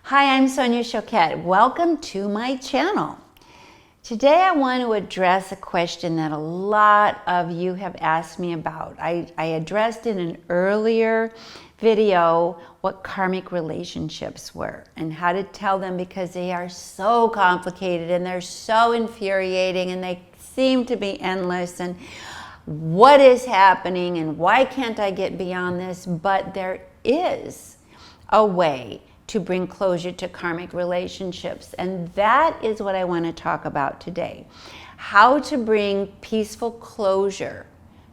Hi, I'm Sonia Choquette. Welcome to my channel. Today I want to address a question that a lot of you have asked me about. I addressed in an earlier video what karmic relationships were and how to tell them, because they are so complicated and they're so infuriating and they seem to be endless, and what is happening and why can't I get beyond this? But there is a way to bring closure to karmic relationships, and that is what I want to talk about today. How to bring peaceful closure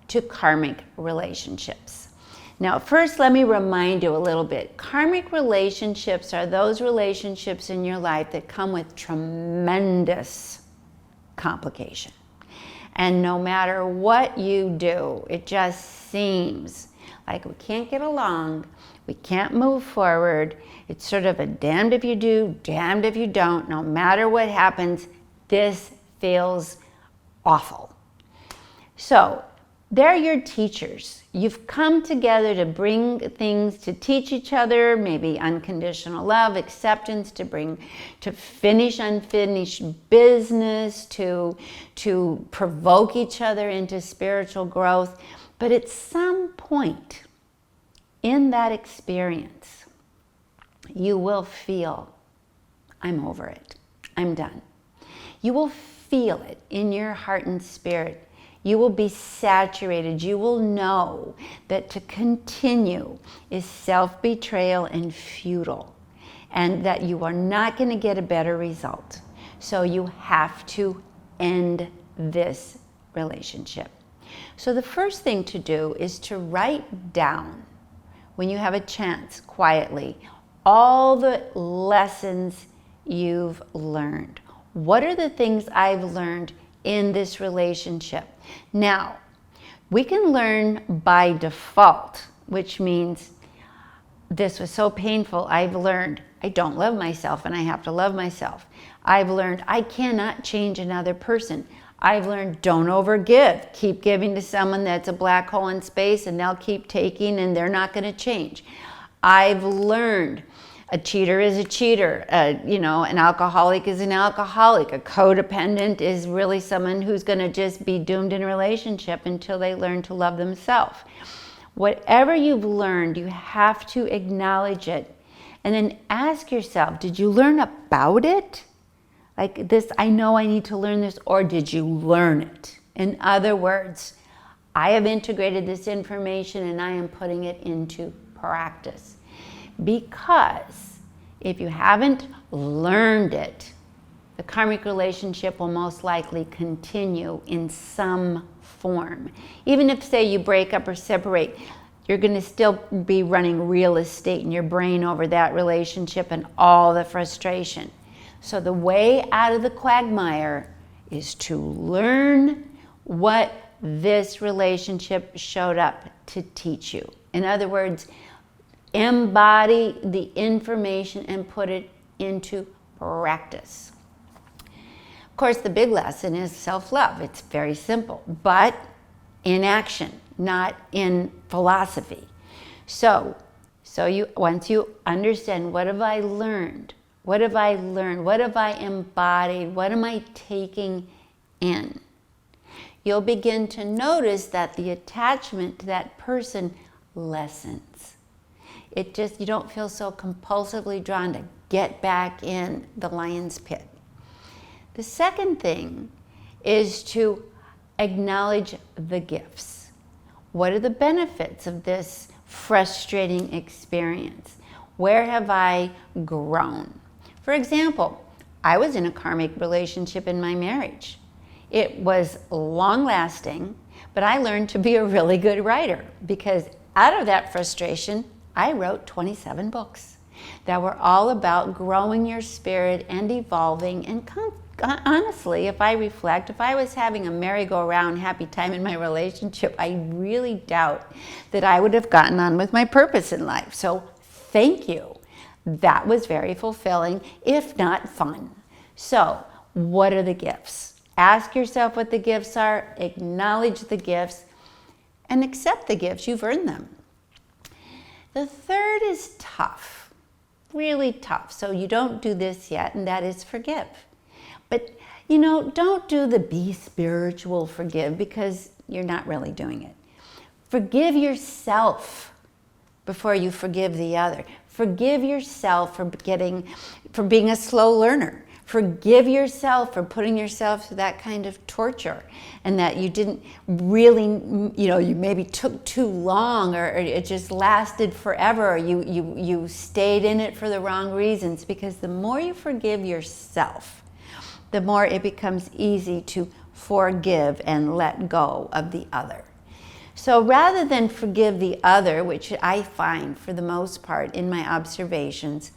to karmic relationships. Now, first, let me remind you a little bit. Karmic relationships are those relationships in your life that come with tremendous complication. And no matter what you do, it just seems like we can't get along, we can't move forward. It's sort of a damned if you do, damned if you don't. No matter what happens, this feels awful. So they're your teachers. You've come together to bring things, to teach each other, maybe unconditional love, acceptance, to finish unfinished business, to provoke each other into spiritual growth. But at some point in that experience, you will feel, I'm over it, I'm done. You will feel it in your heart and spirit. You will be saturated. You will know that to continue is self-betrayal and futile, and that you are not going to get a better result. So you have to end this relationship. So the first thing to do is to write down, when you have a chance, quietly, all the lessons you've learned. What are the things I've learned in this relationship? Now, we can learn by default, which means this was so painful. I've learned I don't love myself and I have to love myself. I've learned I cannot change another person. I've learned don't overgive. Keep giving to someone that's a black hole in space and they'll keep taking and they're not going to change. I've learned a cheater is a cheater. An alcoholic is an alcoholic. A codependent is really someone who's going to just be doomed in a relationship until they learn to love themselves. Whatever you've learned, you have to acknowledge it and then ask yourself, did you learn about it? Like this, I know I need to learn this, or did you learn it? In other words, I have integrated this information and I am putting it into practice. Because if you haven't learned it, the karmic relationship will most likely continue in some form. Even if, say, you break up or separate, you're going to still be running real estate in your brain over that relationship and all the frustration. So the way out of the quagmire is to learn what this relationship showed up to teach you. In other words, embody the information and put it into practice. Of course, the big lesson is self-love. It's very simple, but in action, not in philosophy. So once you understand, what have I learned? What have I learned? What have I embodied? What am I taking in? You'll begin to notice that the attachment to that person lessens. You don't feel so compulsively drawn to get back in the lion's pit. The second thing is to acknowledge the gifts. What are the benefits of this frustrating experience? Where have I grown? For example, I was in a karmic relationship in my marriage. It was long-lasting, but I learned to be a really good writer, because out of that frustration, I wrote 27 books that were all about growing your spirit and evolving. And honestly, if I reflect, if I was having a merry-go-round happy time in my relationship, I really doubt that I would have gotten on with my purpose in life. So thank you. That was very fulfilling, if not fun. So what are the gifts? Ask yourself what the gifts are, acknowledge the gifts, and accept the gifts. You've earned them. The third is tough. really tough. So you don't do this yet, and that is forgive. But, you know, don't do the be spiritual forgive, because you're not really doing it. Forgive yourself before you forgive the other. Forgive yourself for being a slow learner. Forgive yourself for putting yourself through that kind of torture, and that you didn't really, you know, you maybe took too long, or it just lasted forever, or you stayed in it for the wrong reasons. Because the more you forgive yourself, the more it becomes easy to forgive and let go of the other. So rather than forgive the other, which I find for the most part in my observations,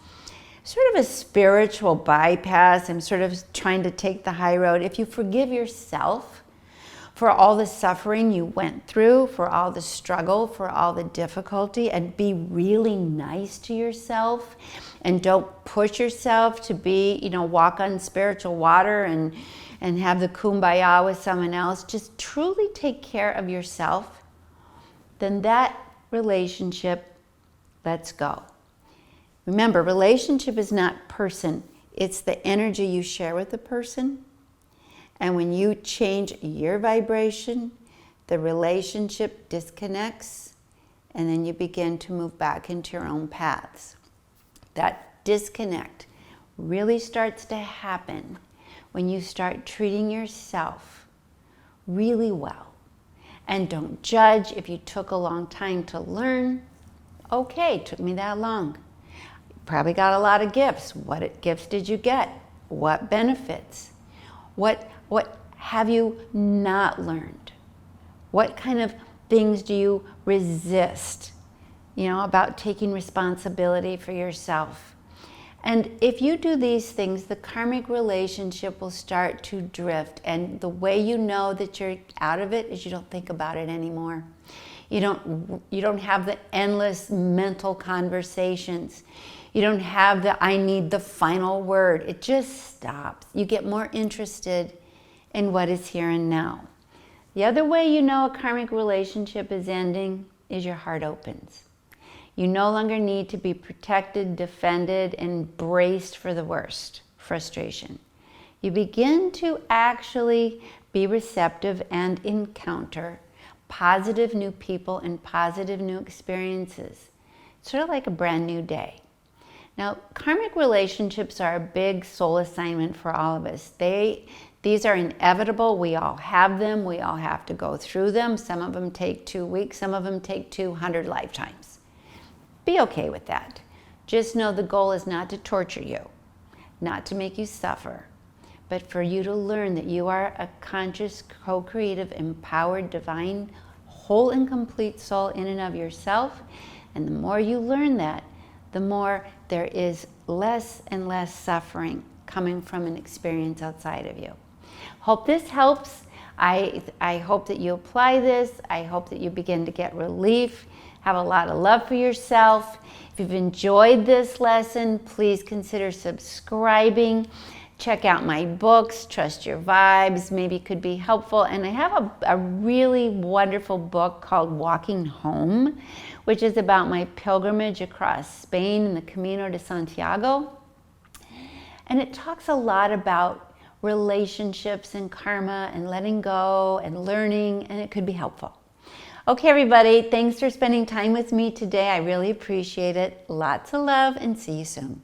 sort of a spiritual bypass, I'm sort of trying to take the high road. If you forgive yourself for all the suffering you went through, for all the struggle, for all the difficulty, and be really nice to yourself, and don't push yourself to be, you know, walk on spiritual water and have the kumbaya with someone else, just truly take care of yourself, then that relationship lets go. Remember, relationship is not person. It's the energy you share with the person. And when you change your vibration, the relationship disconnects, and then you begin to move back into your own paths. That disconnect really starts to happen when you start treating yourself really well. And don't judge if you took a long time to learn. Okay, it took me that long. Probably got a lot of gifts. What gifts did you get? What benefits? What have you not learned? What kind of things do you resist, you know, about taking responsibility for yourself? And if you do these things, the karmic relationship will start to drift. And the way you know that you're out of it is you don't think about it anymore. You don't have the endless mental conversations. You don't have the I need the final word. It just stops. You get more interested in what is here and now. The other way you know a karmic relationship is ending is your heart opens. You no longer need to be protected, defended, and braced for the worst, frustration. You begin to actually be receptive and encounter positive new people and positive new experiences. It's sort of like a brand new day. Now, karmic relationships are a big soul assignment for all of us. These are inevitable. We all have them. We all have to go through them. Some of them take 2 weeks. Some of them take 200 lifetimes. Be okay with that. Just know the goal is not to torture you, not to make you suffer, but for you to learn that you are a conscious, co-creative, empowered, divine, whole and complete soul in and of yourself. And the more you learn that, the more there is less and less suffering coming from an experience outside of you. Hope this helps. I hope that you apply this. I hope that you begin to get relief. Have a lot of love for yourself. If you've enjoyed this lesson, please consider subscribing. Check out my books, Trust Your Vibes, maybe it could be helpful. And I have a really wonderful book called Walking Home, which is about my pilgrimage across Spain in the Camino de Santiago. And it talks a lot about relationships and karma and letting go and learning, and it could be helpful. Okay, everybody, thanks for spending time with me today. I really appreciate it. Lots of love, and see you soon.